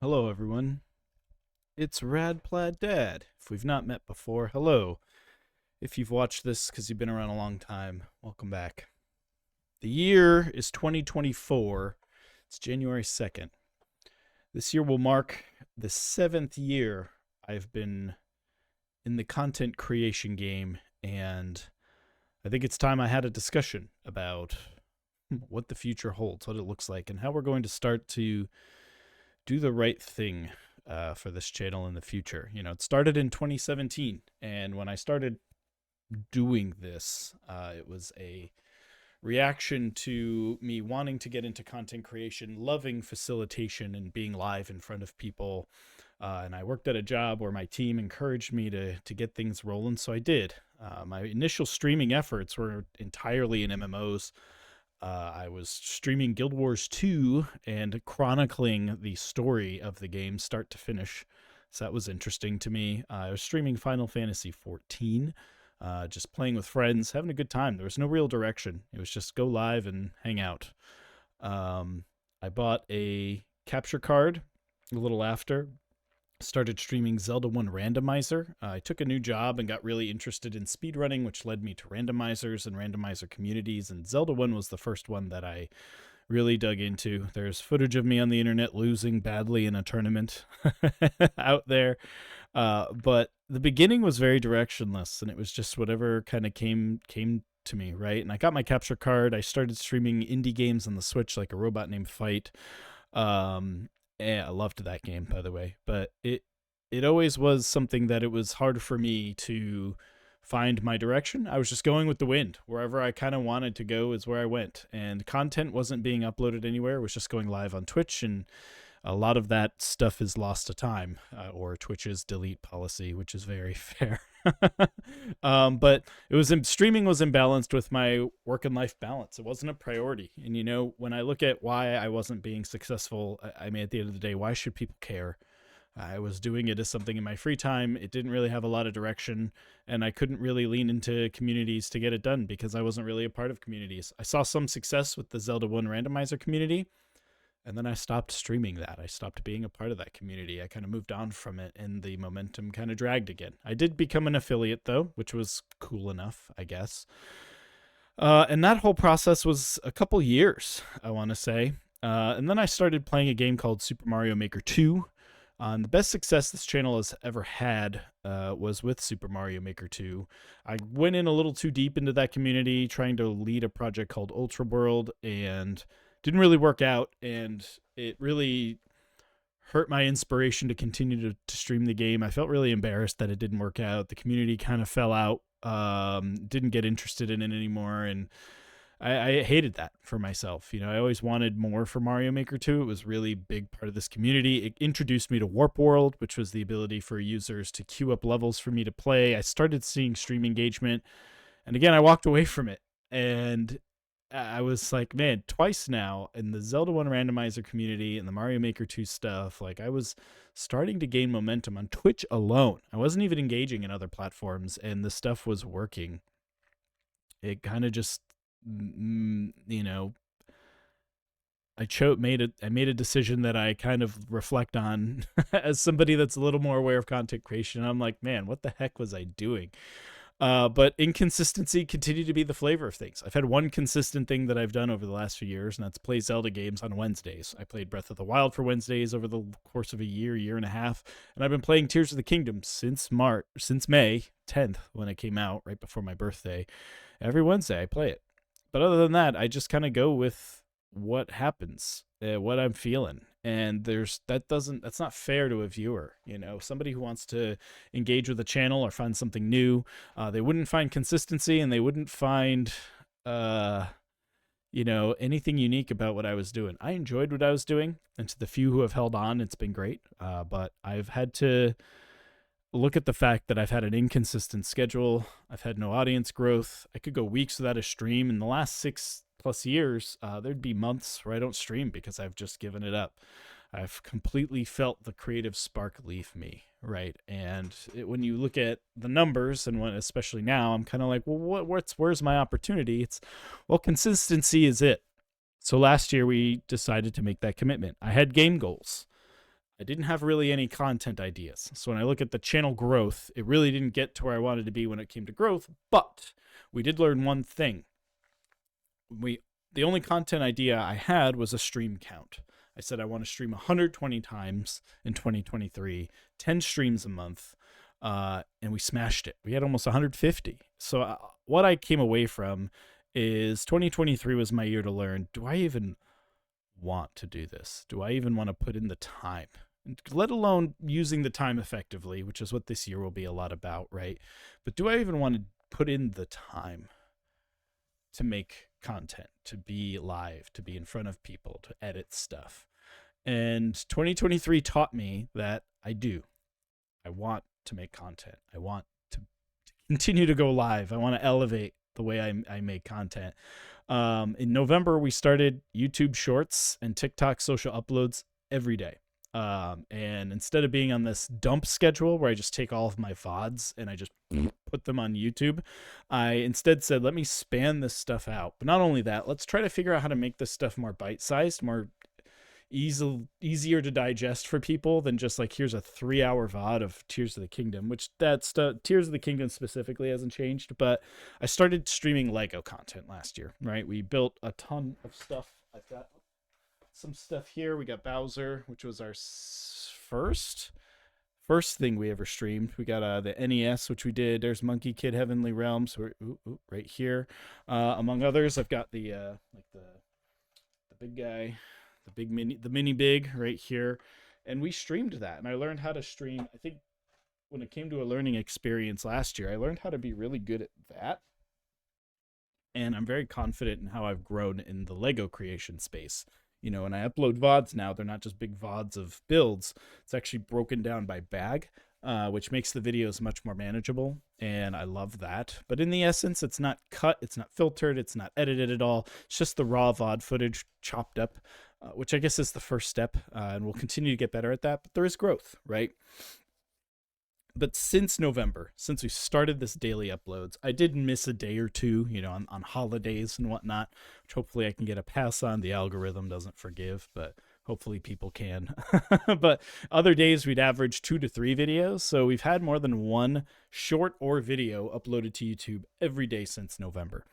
Hello, everyone. It's RadPlaidDad. If we've not met before, hello. If you've watched this because you've been around a long time, welcome back. The year is 2024. It's January 2nd. This year will mark the 7th year I've been in the content creation game, and I think it's time I had a discussion about what the future holds, what it looks like, and how we're going to start to do the right thing for this channel in the future. You know, it started in 2017, and when I started doing this, it was a reaction to me wanting to get into content creation, loving facilitation and being live in front of people. And I worked at a job where my team encouraged me to get things rolling, so I did. My initial streaming efforts were entirely in MMOs. I was streaming Guild Wars 2 and chronicling the story of the game start to finish. So that was interesting to me. I was streaming Final Fantasy 14, just playing with friends, having a good time. There was no real direction. It was just go live and hang out. I bought a capture card a little after, started streaming Zelda 1 Randomizer. I took a new job and got really interested in speedrunning, which led me to randomizers and randomizer communities. And Zelda 1 was the first one that I really dug into. There's footage of me on the internet losing badly in a tournament out there. But the beginning was very directionless, and it was just whatever kind of came to me, right? And I got my capture card. I started streaming indie games on the Switch, like A Robot Named Fight. Yeah, I loved that game, by the way. But it always was something that it was hard for me to find my direction. I was just going with the wind. Wherever I kind of wanted to go is where I went. And content wasn't being uploaded anywhere. It was just going live on Twitch, and a lot of that stuff is lost to time, or Twitch's delete policy, which is very fair. But streaming was imbalanced with my work and life balance. It wasn't a priority. And you know, when I look at why I wasn't being successful, I mean, at the end of the day, why should people care? I was doing it as something in my free time. It didn't really have a lot of direction, and I couldn't really lean into communities to get it done because I wasn't really a part of communities. I saw some success with the Zelda 1 randomizer community, and then I stopped streaming that. I stopped being a part of that community. I kind of moved on from it, and the momentum kind of dragged again. I did become an affiliate, though, which was cool enough, I guess. And that whole process was a couple years, I want to say. And then I started playing a game called Super Mario Maker 2. And the best success this channel has ever had was with Super Mario Maker 2. I went in a little too deep into that community, trying to lead a project called Ultra World, and didn't really work out, and it really hurt my inspiration to continue to stream the game. I felt really embarrassed that it didn't work out. The community kind of fell out, didn't get interested in it anymore, and I hated that for myself. You know, I always wanted more for Mario Maker 2. It was really big part of this community. It introduced me to Warp World, which was the ability for users to queue up levels for me to play. I started seeing stream engagement, and again, I walked away from it. And I was like, man, twice now in the Zelda 1 randomizer community and the Mario Maker 2 stuff, like I was starting to gain momentum on Twitch alone. I wasn't even engaging in other platforms, and the stuff was working. It kind of just, you know, I made a decision that I kind of reflect on as somebody that's a little more aware of content creation. I'm like, man, what the heck was I doing? But inconsistency continued to be the flavor of things. I've had one consistent thing that I've done over the last few years, and that's play Zelda games on Wednesdays. I played Breath of the Wild for Wednesdays over the course of a year and a half, and I've been playing Tears of the Kingdom since May 10th, when it came out, right before my birthday. Every Wednesday I play it. But other than that, I just kind of go with what happens, what I'm feeling. And that's not fair to a viewer. You know, somebody who wants to engage with a channel or find something new, they wouldn't find consistency, and they wouldn't find anything unique about what I was doing. I enjoyed what I was doing, and to the few who have held on, it's been great. But I've had to look at the fact that I've had an inconsistent schedule. I've had no audience growth. I could go weeks without a stream. In the last 6+ years, there'd be months where I don't stream because I've just given it up. I've completely felt the creative spark leave me, right? And when you look at the numbers, and especially now, I'm kind of like, well, where's my opportunity? Consistency is it. So last year we decided to make that commitment. I had game goals. I didn't have really any content ideas. So when I look at the channel growth, it really didn't get to where I wanted to be when it came to growth, but we did learn one thing. The only content idea I had was a stream count. I said I want to stream 120 times in 2023, 10 streams a month, and we smashed it. We had almost 150. So what I came away from is 2023 was my year to learn, do I even want to do this? Do I even want to put in the time? Let alone using the time effectively, which is what this year will be a lot about, right? But do I even want to put in the time to make content, to be live, to be in front of people, to edit stuff? And 2023 taught me that I do. I want to make content. I want to continue to go live. I want to elevate the way I make content. In November, we started YouTube Shorts and TikTok social uploads every day. And instead of being on this dump schedule where I just take all of my VODs and I just put them on YouTube, I instead said, let me span this stuff out. But not only that, let's try to figure out how to make this stuff more bite-sized, more easier to digest for people than just like, here's a 3-hour VOD of Tears of the Kingdom, which Tears of the Kingdom specifically hasn't changed. But I started streaming Lego content last year, right? We built a ton of stuff. I've got some stuff here. We got Bowser, which was our first thing we ever streamed. We got the NES, which we did. There's Monkey Kid Heavenly Realms, right here, among others. I've got the big guy, the mini big right here, and we streamed that. And I learned how to stream. I think when it came to a learning experience last year, I learned how to be really good at that. And I'm very confident in how I've grown in the Lego creation space. You know, when I upload VODs now, they're not just big VODs of builds. It's actually broken down by bag, which makes the videos much more manageable, and I love that. But in the essence, it's not cut, it's not filtered, it's not edited at all. It's just the raw VOD footage chopped up, which I guess is the first step, and we'll continue to get better at that, but there is growth, right? But since November, since we started this daily uploads, I did miss a day or two, you know, on holidays and whatnot, which hopefully I can get a pass on. The algorithm doesn't forgive, but hopefully people can. But other days we'd average 2 to 3 videos. So we've had more than one short or video uploaded to YouTube every day since November.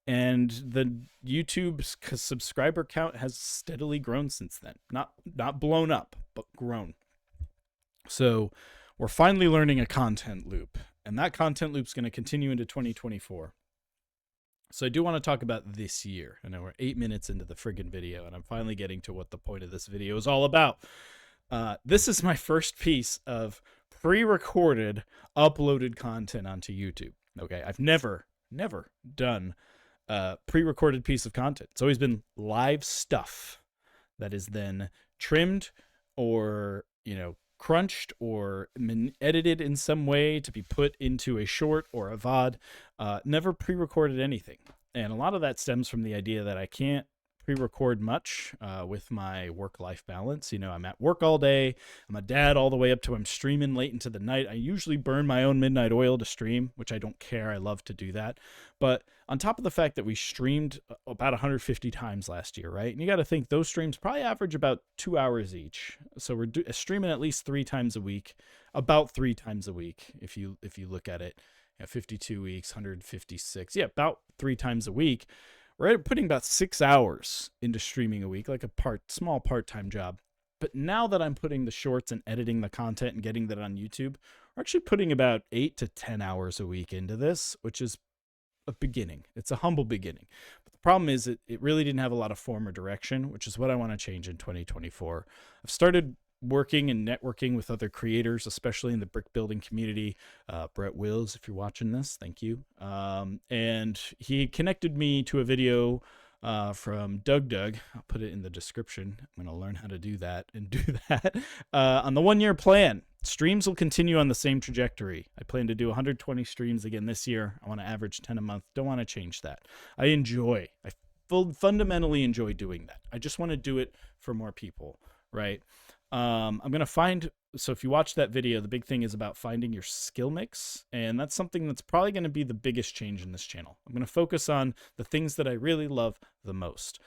And the YouTube subscriber count has steadily grown since then. Not blown up, but grown. So we're finally learning a content loop, and that content loop is going to continue into 2024. So I do want to talk about this year. I know we're 8 minutes into the friggin' video, and I'm finally getting to what the point of this video is all about. This is my first piece of pre-recorded, uploaded content onto YouTube. Okay, I've never done a pre-recorded piece of content. It's always been live stuff that is then trimmed or, you know, crunched or edited in some way to be put into a short or a VOD. Never pre-recorded anything. And a lot of that stems from the idea that I can't pre-record much with my work-life balance. You know, I'm at work all day. I'm a dad all the way up to I'm streaming late into the night. I usually burn my own midnight oil to stream, which I don't care. I love to do that. But on top of the fact that we streamed about 150 times last year, right? And you got to think those streams probably average about 2 hours each. So we're streaming at least 3 times a week, about 3 times a week. If you look at it, 52 weeks, 156, about 3 times a week. We're putting about 6 hours into streaming a week, like a small part-time job. But now that I'm putting the shorts and editing the content and getting that on YouTube, we're actually putting about 8 to 10 hours a week into this, which is a beginning. It's a humble beginning. But the problem is it really didn't have a lot of form or direction, which is what I want to change in 2024. I've started working and networking with other creators, especially in the brick building community. Brett Wills, if you're watching this, thank you. And he connected me to a video from DougDoug. I'll put it in the description. I'm going to learn how to do that and do that. On the 1-year plan, streams will continue on the same trajectory. I plan to do 120 streams again this year. I want to average 10 a month. Don't want to change that. I fundamentally enjoy doing that. I just want to do it for more people, right? I'm going to find, so if you watch that video, the big thing is about finding your skill mix. And that's something that's probably going to be the biggest change in this channel. I'm going to focus on the things that I really love the most.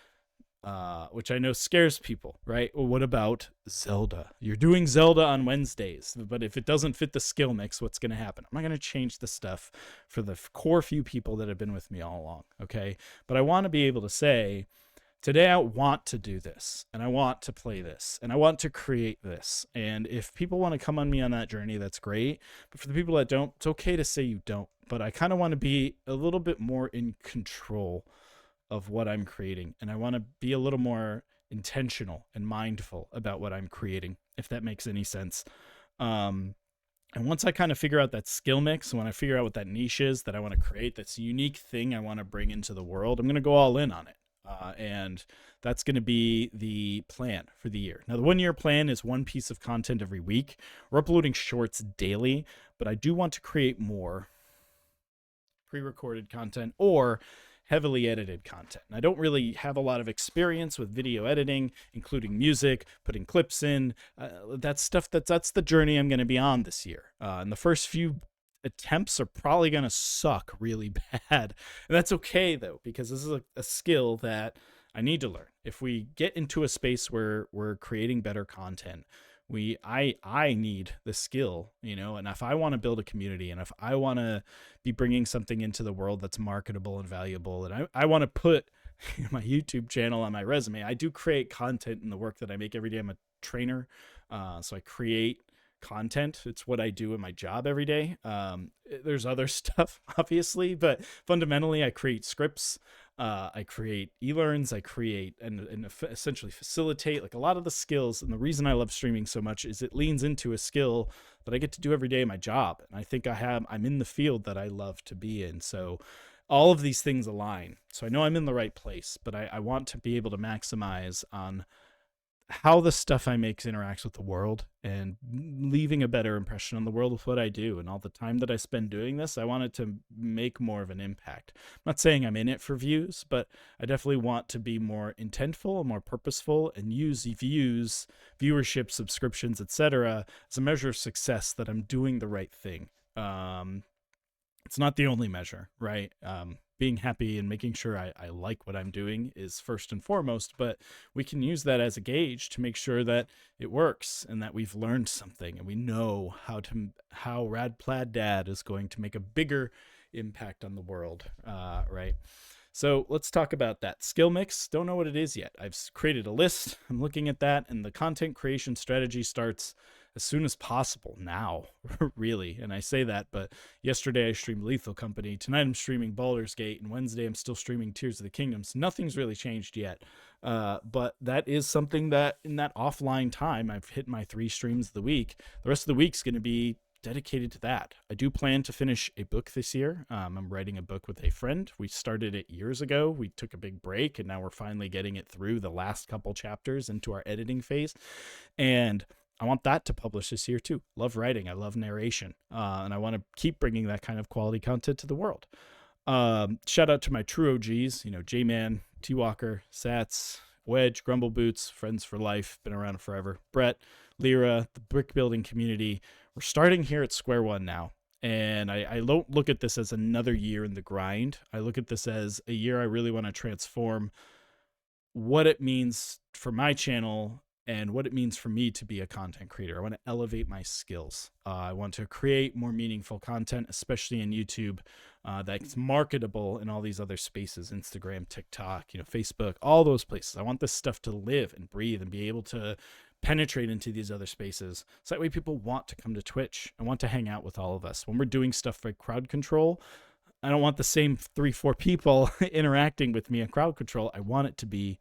which I know scares people, right? Well, what about Zelda? You're doing Zelda on Wednesdays, but if it doesn't fit the skill mix, what's going to happen? I'm not going to change the stuff for the core few people that have been with me all along, okay? But I want to be able to say, today I want to do this, and I want to play this, and I want to create this. And if people want to come on me on that journey, that's great. But for the people that don't, it's okay to say you don't. But I kind of want to be a little bit more in control of what I'm creating. And I want to be a little more intentional and mindful about what I'm creating, if that makes any sense. And once I kind of figure out that skill mix, when I figure out what that niche is that I want to create, that's a unique thing I want to bring into the world, I'm going to go all in on it. And that's going to be the plan for the year. Now, the 1 year plan is one piece of content every week. We're uploading shorts daily, but I do want to create more pre-recorded content or heavily edited content. And I don't really have a lot of experience with video editing, including music, putting clips in. That's stuff that's the journey I'm going to be on this year. And the first few attempts are probably going to suck really bad. And that's okay though, because this is a skill that I need to learn. If we get into a space where we're creating better content, I need the skill, and if I want to build a community, and if I want to be bringing something into the world that's marketable and valuable, and I want to put my YouTube channel on my resume, I do create content in the work that I make every day. I'm a trainer, so I create content. It's what I do in my job every day. There's other stuff, obviously, but fundamentally I create scripts. I create e-learns, I create and essentially facilitate like a lot of the skills. And the reason I love streaming so much is it leans into a skill that I get to do every day in my job. And I think I'm in the field that I love to be in. So all of these things align. So I know I'm in the right place, but I want to be able to maximize on how the stuff I make interacts with the world and leaving a better impression on the world with what I do. And all the time that I spend doing this, I want it to make more of an impact. I'm not saying I'm in it for views, but I definitely want to be more intentful and more purposeful and use views, viewership, subscriptions, etc. as a measure of success that I'm doing the right thing. It's not the only measure, right? Being happy and making sure I like what I'm doing is first and foremost, but we can use that as a gauge to make sure that it works and that we've learned something and we know how RadPlaidDad is going to make a bigger impact on the world, right? So let's talk about that skill mix. Don't know what it is yet. I've created a list. I'm looking at that, and the content creation strategy starts as soon as possible now, really. And I say that, but yesterday I streamed Lethal Company. Tonight I'm streaming Baldur's Gate, and Wednesday I'm still streaming Tears of the Kingdom. So nothing's really changed yet. But that is something that in that offline time, I've hit my 3 streams of the week. The rest of the week's going to be dedicated to that. I do plan to finish a book this year. I'm writing a book with a friend. We started it years ago. We took a big break, and now we're finally getting it through the last couple chapters into our editing phase. And I want that to publish this year too. Love writing. I love narration. And I want to keep bringing that kind of quality content to the world. Shout out to my true OGs, J-Man, T-Walker, Sats, Wedge, Grumble Boots, friends for life, been around forever. Brett, Lyra, the brick building community. We're starting here at square one now. And I don't look at this as another year in the grind. I look at this as a year I really want to transform what it means for my channel and what it means for me to be a content creator. I want to elevate my skills. I want to create more meaningful content, especially in YouTube, that's marketable in all these other spaces, Instagram, TikTok, Facebook, all those places. I want this stuff to live and breathe and be able to penetrate into these other spaces. So that way people want to come to Twitch and want to hang out with all of us. When we're doing stuff like crowd control, I don't want the same 3-4 people interacting with me in crowd control. I want it to be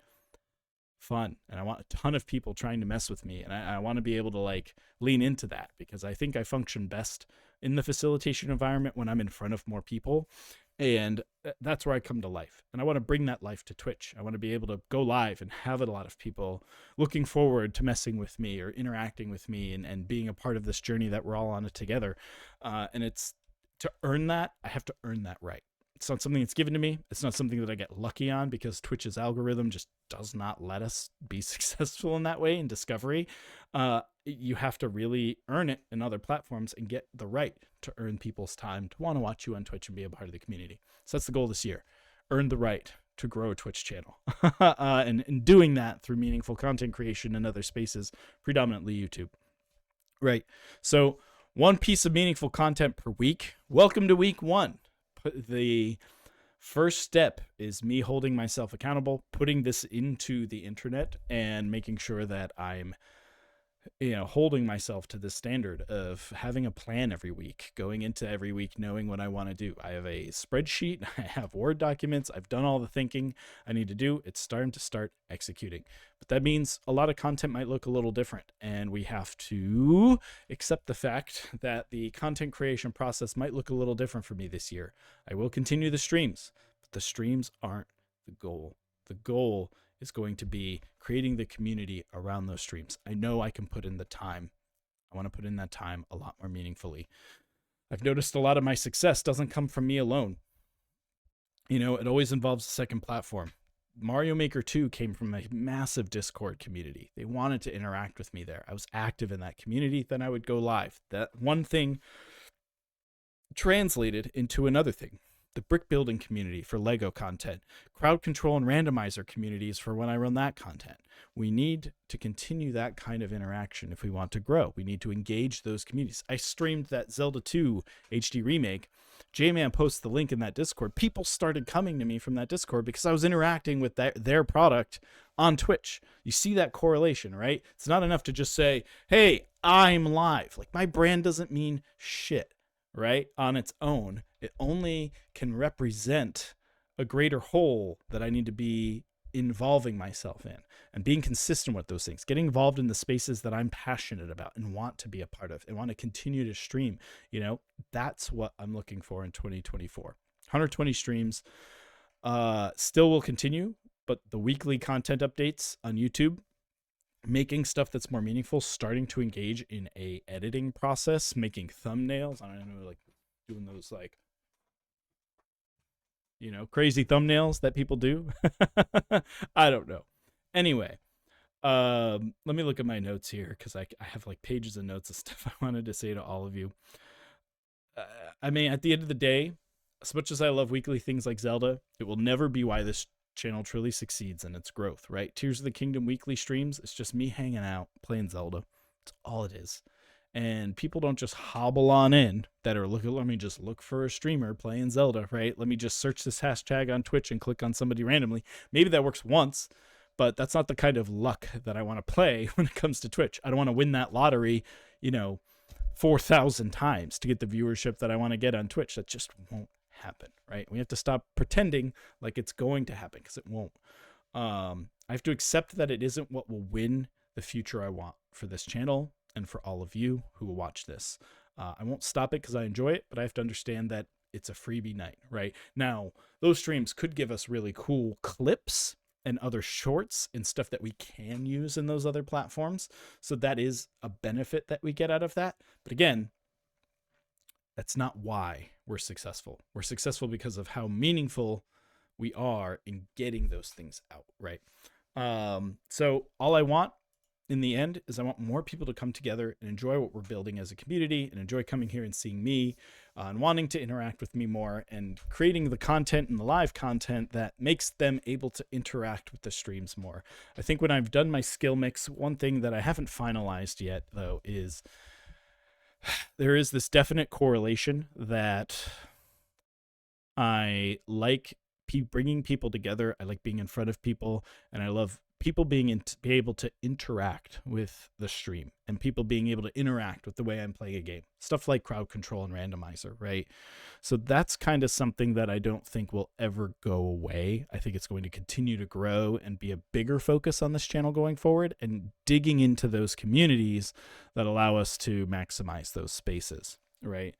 fun, and I want a ton of people trying to mess with me, and I want to be able to lean into that, because I think I function best in the facilitation environment when I'm in front of more people, and that's where I come to life. And I want to bring that life to Twitch. I want to be able to go live and have a lot of people looking forward to messing with me or interacting with me and being a part of this journey that we're all on it together. And it's to earn that, I have to earn that right. It's not something that's given to me. It's not something that I get lucky on, because Twitch's algorithm just does not let us be successful in that way in discovery. You have to really earn it in other platforms and get the right to earn people's time to want to watch you on Twitch and be a part of the community. So that's the goal this year. Earn the right to grow a Twitch channel. And doing that through meaningful content creation and other spaces, predominantly YouTube. Right. So one piece of meaningful content per week. Welcome to week 1. The first step is me holding myself accountable, putting this into the internet, and making sure that I'm holding myself to the standard of having a plan every week, going into every week knowing what I want to do. I have a spreadsheet, I have Word documents, I've done all the thinking I need to do. It's starting to start executing. But that means a lot of content might look a little different, and we have to accept the fact that the content creation process might look a little different for me this year. I will continue the streams, but the streams aren't the goal. The goal is going to be creating the community around those streams. I know I can put in the time. I want to put in that time a lot more meaningfully. I've noticed a lot of my success doesn't come from me alone. It always involves a second platform. Mario Maker 2 came from a massive Discord community. They wanted to interact with me there. I was active in that community. Then I would go live. That one thing translated into another thing. The brick building community for Lego content, crowd control and randomizer communities for when I run that content. We need to continue that kind of interaction if we want to grow. We need to engage those communities. I streamed that Zelda 2 HD remake. J-Man posts the link in that Discord. People started coming to me from that Discord because I was interacting with their product on Twitch. You see that correlation, right? It's not enough to just say, hey, I'm live. Like, my brand doesn't mean shit, right? On its own. It only can represent a greater whole that I need to be involving myself in and being consistent with those things, getting involved in the spaces that I'm passionate about and want to be a part of and want to continue to stream. That's what I'm looking for in 2024. 120 streams still will continue, but the weekly content updates on YouTube, making stuff that's more meaningful, starting to engage in a editing process, making thumbnails. I don't know, like doing those crazy thumbnails that people do. I don't know. Anyway, let me look at my notes here because I have like pages of notes of stuff I wanted to say to all of you. At the end of the day, as much as I love weekly things like Zelda, it will never be why this channel truly succeeds in its growth, right? Tears of the Kingdom weekly streams, it's just me hanging out, playing Zelda. That's all it is. And people don't just hobble on in that are let me just look for a streamer playing Zelda, right? Let me just search this hashtag on Twitch and click on somebody randomly. Maybe that works once, but that's not the kind of luck that I want to play when it comes to Twitch. I don't want to win that lottery, 4,000 times to get the viewership that I want to get on Twitch. That just won't happen, right? We have to stop pretending like it's going to happen because it won't. I have to accept that it isn't what will win the future I want for this channel and for all of you who will watch this. I won't stop it because I enjoy it, but I have to understand that it's a freebie night, right? Now, those streams could give us really cool clips and other shorts and stuff that we can use in those other platforms. So that is a benefit that we get out of that. But again, that's not why we're successful. We're successful because of how meaningful we are in getting those things out, right? So all I want in the end is I want more people to come together and enjoy what we're building as a community and enjoy coming here and seeing me and wanting to interact with me more and creating the content and the live content that makes them able to interact with the streams more. I think when I've done my skill mix, one thing that I haven't finalized yet, though, is there is this definite correlation that I like bringing people together. I like being in front of people, and I love people be able to interact with the stream and people being able to interact with the way I'm playing a game. Stuff like crowd control and randomizer, right? So that's kind of something that I don't think will ever go away. I think it's going to continue to grow and be a bigger focus on this channel going forward and digging into those communities that allow us to maximize those spaces, right?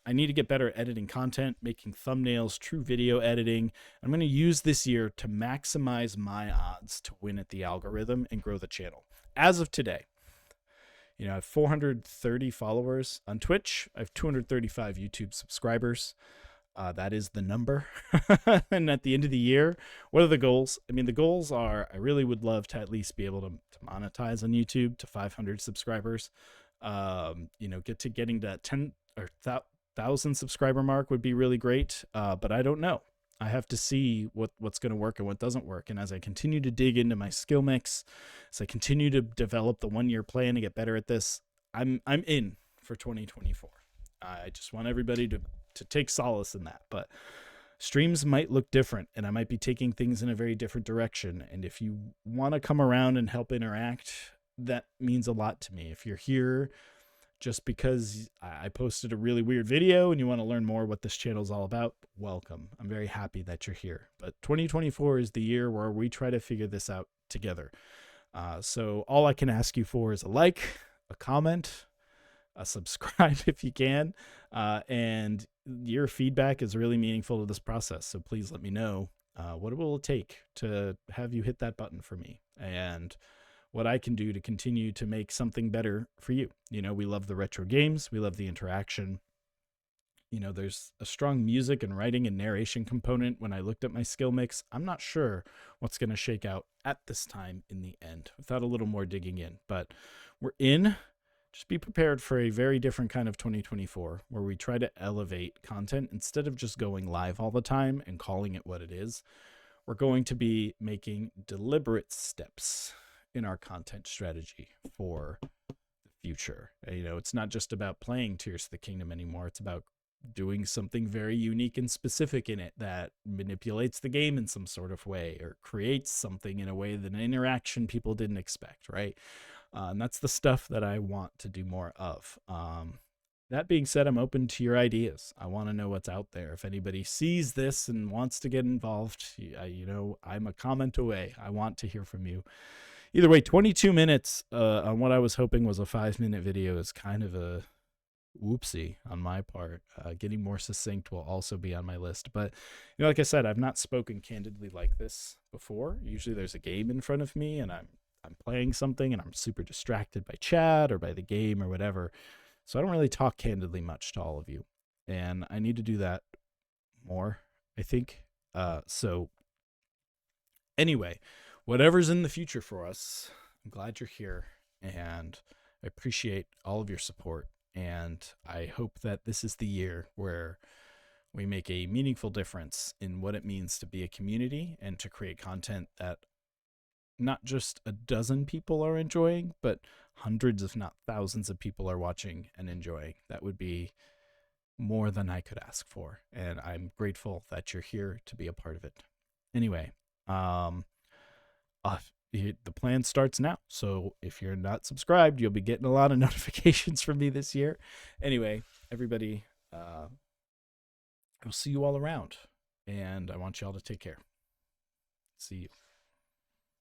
I need to get better at editing content, making thumbnails, true video editing. I'm going to use this year to maximize my odds to win at the algorithm and grow the channel. As of today, I have 430 followers on Twitch. I have 235 YouTube subscribers. That is the number. And at the end of the year, what are the goals? The goals are, I really would love to at least be able to monetize on YouTube to 500 subscribers. Getting to 10 or 1,000 subscriber mark would be really great. But I don't know. I have to see what's going to work and what doesn't work. And as I continue to dig into my skill mix, as I continue to develop the 1 year plan to get better at this, I'm in for 2024. I just want everybody to take solace in that. But streams might look different, and I might be taking things in a very different direction. And if you want to come around and help interact, that means a lot to me. If you're here just because I posted a really weird video and you want to learn more what this channel is all about, welcome. I'm very happy that you're here. But 2024 is the year where we try to figure this out together. So all I can ask you for is a like, a comment, a subscribe if you can. And your feedback is really meaningful to this process. So please let me know what it will take to have you hit that button for me, and what I can do to continue to make something better for you. You know, we love the retro games. We love the interaction. You know, there's a strong music and writing and narration component. When I looked at my skill mix, I'm not sure what's going to shake out at this time in the end without a little more digging in. But we're in. Just be prepared for a very different kind of 2024 where we try to elevate content instead of just going live all the time and calling it what it is. We're going to be making deliberate steps in our content strategy for the future. You know, it's not just about playing Tears of the Kingdom anymore. It's about doing something very unique and specific in it that manipulates the game in some sort of way or creates something in a way that an interaction people didn't expect, right? And that's the stuff that I want to do more of. That being said, I'm open to your ideas. I want to know what's out there. If anybody sees this and wants to get involved, you know, I'm a comment away. I want to hear from you. Either way, 22 minutes on what I was hoping was a 5-minute video is kind of a whoopsie on my part. Getting more succinct will also be on my list. But, you know, like I said, I've not spoken candidly like this before. Usually there's a game in front of me and I'm playing something and I'm super distracted by chat or by the game or whatever. So I don't really talk candidly much to all of you. And I need to do that more, I think. So anyway, whatever's in the future for us, I'm glad you're here, and I appreciate all of your support. And I hope that this is the year where we make a meaningful difference in what it means to be a community and to create content that not just a dozen people are enjoying, but hundreds, if not thousands of people are watching and enjoying. That would be more than I could ask for. And I'm grateful that you're here to be a part of it. Anyway, the plan starts now. So if you're not subscribed, you'll be getting a lot of notifications from me this year. Anyway, everybody, I will see you all around, and I want you all to take care. See you.